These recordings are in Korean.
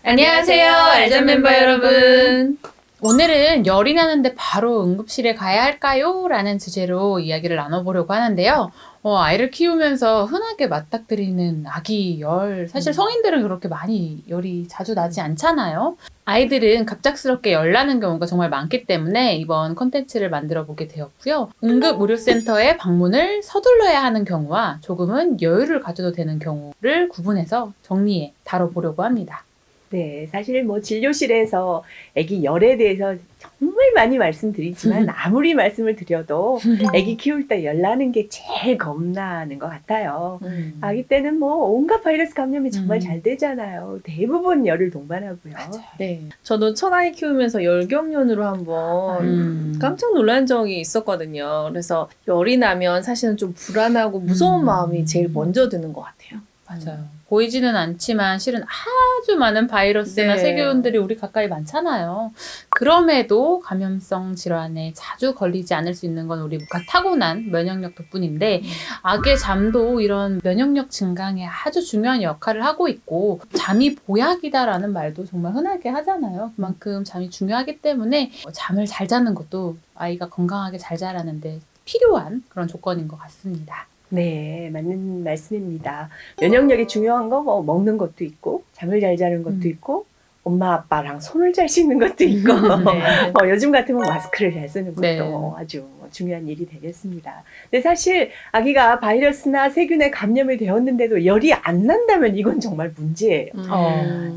안녕하세요, 알전 멤버 여러분. 오늘은 열이 나는데 바로 응급실에 가야 할까요? 라는 주제로 이야기를 나눠보려고 하는데요. 아이를 키우면서 흔하게 맞닥뜨리는 아기 열, 사실 성인들은 그렇게 많이 열이 자주 나지 않잖아요. 아이들은 갑작스럽게 열 나는 경우가 정말 많기 때문에 이번 컨텐츠를 만들어 보게 되었고요. 응급의료센터에 방문을 서둘러야 하는 경우와 조금은 여유를 가져도 되는 경우를 구분해서 정리해 다뤄보려고 합니다. 네, 사실 뭐 진료실에서 아기 열에 대해서 정말 많이 말씀드리지만 아무리 말씀을 드려도 아기 키울 때 열 나는 게 제일 겁나는 것 같아요. 아기 때는 뭐 온갖 바이러스 감염이 정말 잘 되잖아요. 대부분 열을 동반하고요. 네. 저도 첫아이 키우면서 열경련으로 한번 깜짝 놀란 적이 있었거든요. 그래서 열이 나면 사실은 좀 불안하고 무서운 마음이 제일 먼저 드는 것 같아요. 맞아요. 보이지는 않지만 실은 아주 많은 바이러스나 네. 세균들이 우리 가까이 많잖아요. 그럼에도 감염성 질환에 자주 걸리지 않을 수 있는 건 우리가 타고난 면역력 덕분인데 아기의 잠도 이런 면역력 증강에 아주 중요한 역할을 하고 있고 잠이 보약이다라는 말도 정말 흔하게 하잖아요. 그만큼 잠이 중요하기 때문에 잠을 잘 자는 것도 아이가 건강하게 잘 자라는데 필요한 그런 조건인 것 같습니다. 네, 맞는 말씀입니다. 면역력이 중요한 거 뭐 먹는 것도 있고 잠을 잘 자는 것도 있고 엄마 아빠랑 손을 잘 씻는 것도 있고 네. 요즘 같으면 마스크를 잘 쓰는 것도 네. 아주 중요한 일이 되겠습니다. 근데 사실 아기가 바이러스나 세균에 감염이 되었는데도 열이 안 난다면 이건 정말 문제예요.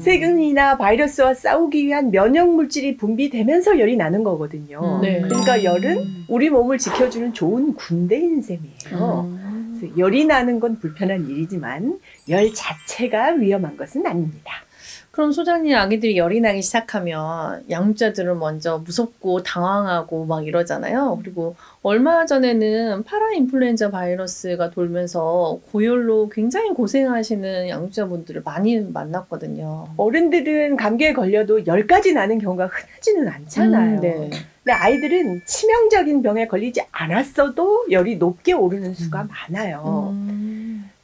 세균이나 바이러스와 싸우기 위한 면역 물질이 분비되면서 열이 나는 거거든요. 네. 그러니까 열은 우리 몸을 지켜주는 좋은 군대인 셈이에요. 그래서 열이 나는 건 불편한 일이지만 열 자체가 위험한 것은 아닙니다. 그럼 소장님, 아기들이 열이 나기 시작하면 양육자들은 먼저 무섭고 당황하고 막 이러잖아요. 그리고 얼마 전에는 파라인플루엔자 바이러스가 돌면서 고열로 굉장히 고생하시는 양육자분들을 많이 만났거든요. 어른들은 감기에 걸려도 열까지 나는 경우가 흔하지는 않잖아요. 네. 근데 아이들은 치명적인 병에 걸리지 않았어도 열이 높게 오르는 수가 많아요.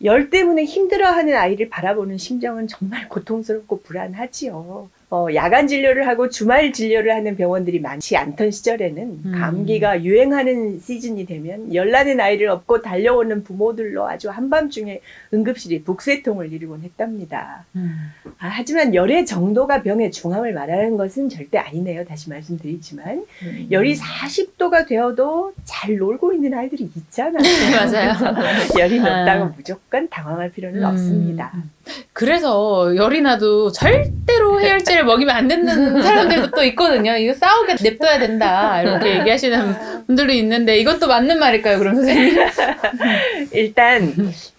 열 때문에 힘들어하는 아이를 바라보는 심정은 정말 고통스럽고 불안하지요. 야간 진료를 하고 주말 진료를 하는 병원들이 많지 않던 시절에는 감기가 유행하는 시즌이 되면 열나는 아이를 업고 달려오는 부모들로 아주 한밤중에 응급실이 북새통을 이루곤 했답니다. 하지만 열의 정도가 병의 중함을 말하는 것은 절대 아니네요. 다시 말씀드리지만 열이 40도가 되어도 잘 놀고 있는 아이들이 있잖아요. 맞아요. 열이 높다고 무조건 당황할 필요는 없습니다. 그래서 열이 나도 절대로 해열제를 먹이면 안 된다는 사람들도 또 있거든요. 이거 싸우게 냅둬야 된다. 이렇게 얘기하시는 분들도 있는데 이것도 맞는 말일까요, 그럼 선생님? 일단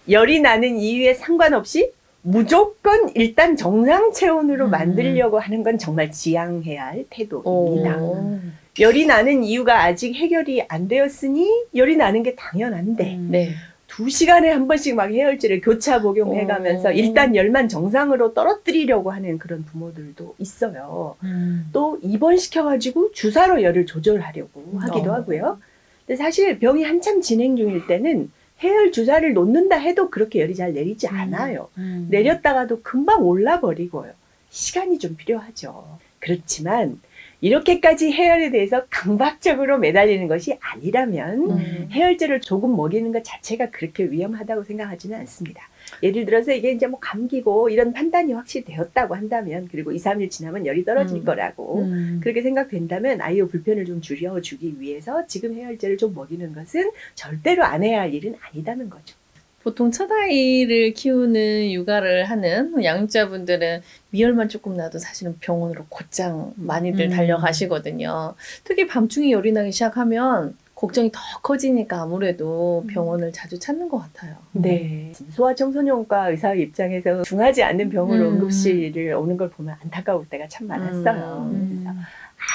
열이 나는 이유에 상관없이 무조건 일단 정상 체온으로 만들려고 하는 건 정말 지양해야 할 태도입니다. 열이 나는 이유가 아직 해결이 안 되었으니 열이 나는 게 당연한데 네. 2시간에 한 번씩 막 해열제를 교차 복용해가면서 일단 열만 정상으로 떨어뜨리려고 하는 그런 부모들도 있어요. 또 입원시켜가지고 주사로 열을 조절하려고 하기도 하고요. 근데 사실 병이 한참 진행 중일 때는 해열 주사를 놓는다 해도 그렇게 열이 잘 내리지 않아요. 내렸다가도 금방 올라버리고요. 시간이 좀 필요하죠. 그렇지만 이렇게까지 해열에 대해서 강박적으로 매달리는 것이 아니라면 해열제를 조금 먹이는 것 자체가 그렇게 위험하다고 생각하지는 않습니다. 예를 들어서 이게 이제 뭐 감기고 이런 판단이 확실히 되었다고 한다면 그리고 2, 3일 지나면 열이 떨어질 거라고 그렇게 생각된다면 아이의 불편을 좀 줄여주기 위해서 지금 해열제를 좀 먹이는 것은 절대로 안 해야 할 일은 아니다는 거죠. 보통 첫아이를 키우는 육아를 하는 양육자분들은 위열만 조금 나도 사실은 병원으로 곧장 많이들 달려가시거든요. 특히 밤중에 열이 나기 시작하면 걱정이 더 커지니까 아무래도 병원을 자주 찾는 것 같아요. 네. 소아청소년과 의사의 입장에서 중하지 않는 병으로 응급실을 오는 걸 보면 안타까울 때가 참 많았어요. 그래서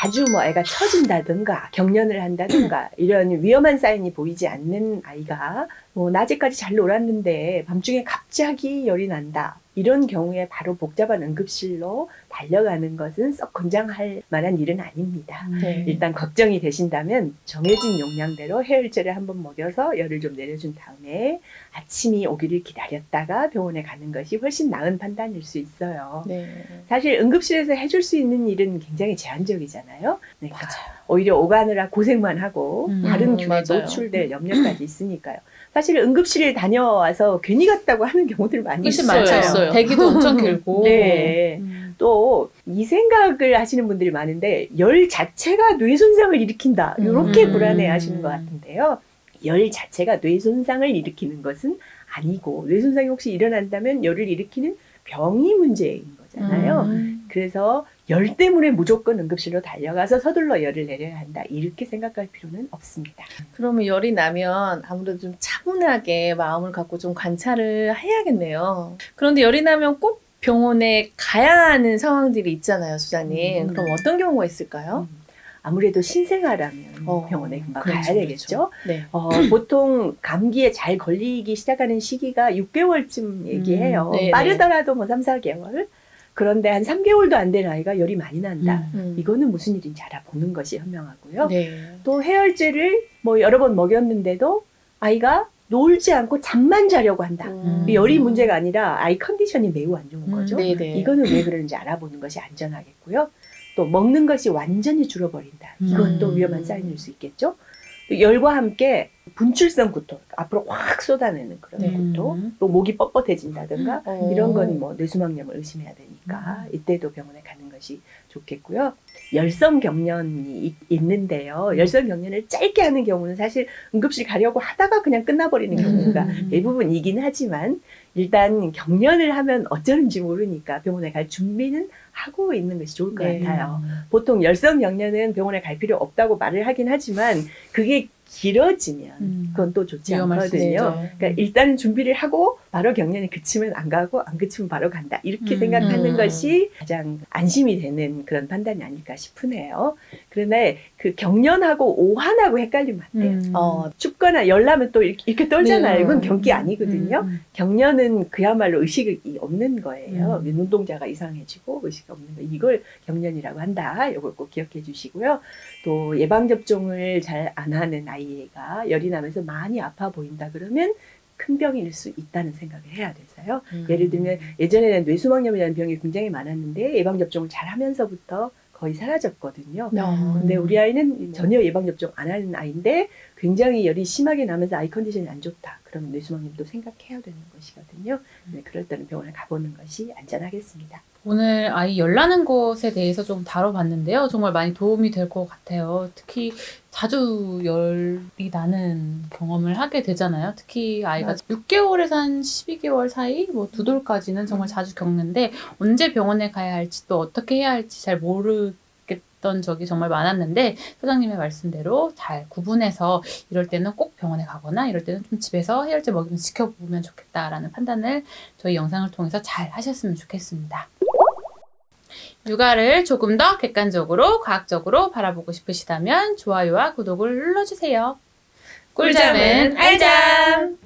아주 뭐 애가 처진다든가 경련을 한다든가 이런 위험한 사인이 보이지 않는 아이가 뭐 낮에까지 잘 놀았는데 밤중에 갑자기 열이 난다. 이런 경우에 바로 복잡한 응급실로 달려가는 것은 썩 권장할 만한 일은 아닙니다. 네. 일단 걱정이 되신다면 정해진 용량대로 해열제를 한번 먹여서 열을 좀 내려준 다음에 아침이 오기를 기다렸다가 병원에 가는 것이 훨씬 나은 판단일 수 있어요. 네. 사실 응급실에서 해줄 수 있는 일은 굉장히 제한적이잖아요. 그러니까 맞아요. 오히려 오가느라 고생만 하고 다른 균에 맞아요. 노출될 염려까지 있으니까요. 사실 응급실을 다녀와서 괜히 갔다고 하는 경우들 많이 훨씬 있어요. 많죠. 있어요. 대기도 엄청 길고. 네. 또 이 생각을 하시는 분들이 많은데 열 자체가 뇌 손상을 일으킨다. 이렇게 불안해 하시는 것 같은데요. 열 자체가 뇌 손상을 일으키는 것은 아니고 뇌 손상이 혹시 일어난다면 열을 일으키는 병이 문제인 거잖아요. 그래서 열 때문에 무조건 응급실로 달려가서 서둘러 열을 내려야 한다. 이렇게 생각할 필요는 없습니다. 그러면 열이 나면 아무래도 좀 차분하게 마음을 갖고 좀 관찰을 해야겠네요. 그런데 열이 나면 꼭 병원에 가야 하는 상황들이 있잖아요, 수장님. 그럼 어떤 경우가 있을까요? 아무래도 신생아라면 병원에 금방 가야 되겠죠. 네. 보통 감기에 잘 걸리기 시작하는 시기가 6개월쯤 얘기해요. 네네. 빠르더라도 뭐 3, 4개월. 그런데 한 3개월도 안 된 아이가 열이 많이 난다. 이거는 무슨 일인지 알아보는 것이 현명하고요. 네. 또 해열제를 뭐 여러 번 먹였는데도 아이가 놀지 않고 잠만 자려고 한다. 열이 문제가 아니라 아이 컨디션이 매우 안 좋은 거죠. 네네. 이거는 왜 그러는지 알아보는 것이 안전하겠고요. 또 먹는 것이 완전히 줄어버린다. 이것도 위험한 사인일 수 있겠죠. 또 열과 함께 분출성 구토, 앞으로 확 쏟아내는 그런 네. 구토, 또 목이 뻣뻣해진다든가 이런 건 뭐 뇌수막염을 의심해야 되니까 이때도 병원에 가는 것이 좋겠고요. 열성 경련이 있는데요. 열성 경련을 짧게 하는 경우는 사실 응급실 가려고 하다가 그냥 끝나버리는 경우가 대부분이긴 하지만 일단 경련을 하면 어쩌는지 모르니까 병원에 갈 준비는 하고 있는 것이 좋을 것 네. 같아요. 보통 열성 경련은 병원에 갈 필요 없다고 말을 하긴 하지만 그게 길어지면 그건 또 좋지 위험할 수 않거든요. 있죠. 그러니까 일단은 준비를 하고 바로 경련이 그치면 안 가고 안 그치면 바로 간다. 이렇게 생각하는 것이 가장 안심이 되는 그런 판단이 아닐까 싶으네요. 그런데 그 경련하고 오한하고 헷갈리면 안 돼요. 춥거나 열나면 또 이렇게 떨잖아요. 네. 이건 경기 아니거든요. 경련은 그야말로 의식이 없는 거예요. 눈동자가 이상해지고 의식이 없는 거. 이걸 경련이라고 한다. 이걸 꼭 기억해 주시고요. 또 예방접종을 잘 안 하는 아이가 열이 나면서 많이 아파 보인다 그러면 큰 병일 수 있다는 생각을 해야 돼서요. 예를 들면 예전에는 뇌수막염이라는 병이 굉장히 많았는데 예방접종을 잘 하면서부터 거의 사라졌거든요. 근데 우리 아이는 전혀 예방접종 안 하는 아이인데 굉장히 열이 심하게 나면서 아이 컨디션이 안 좋다. 그러면 뇌수막염도 생각해야 되는 것이거든요. 그럴 때는 병원에 가보는 것이 안전하겠습니다. 오늘 아이 열나는 것에 대해서 좀 다뤄봤는데요. 정말 많이 도움이 될 것 같아요. 특히 자주 열이 나는 경험을 하게 되잖아요. 특히 아이가 6개월에서 한 12개월 사이, 뭐 2돌까지는 정말 자주 겪는데 언제 병원에 가야 할지 또 어떻게 해야 할지 잘 모르겠던 적이 정말 많았는데 소장님의 말씀대로 잘 구분해서 이럴 때는 꼭 병원에 가거나 이럴 때는 좀 집에서 해열제 먹이면서 지켜보면 좋겠다라는 판단을 저희 영상을 통해서 잘 하셨으면 좋겠습니다. 육아를 조금 더 객관적으로 과학적으로 바라보고 싶으시다면 좋아요와 구독을 눌러주세요. 꿀잠은 알잠!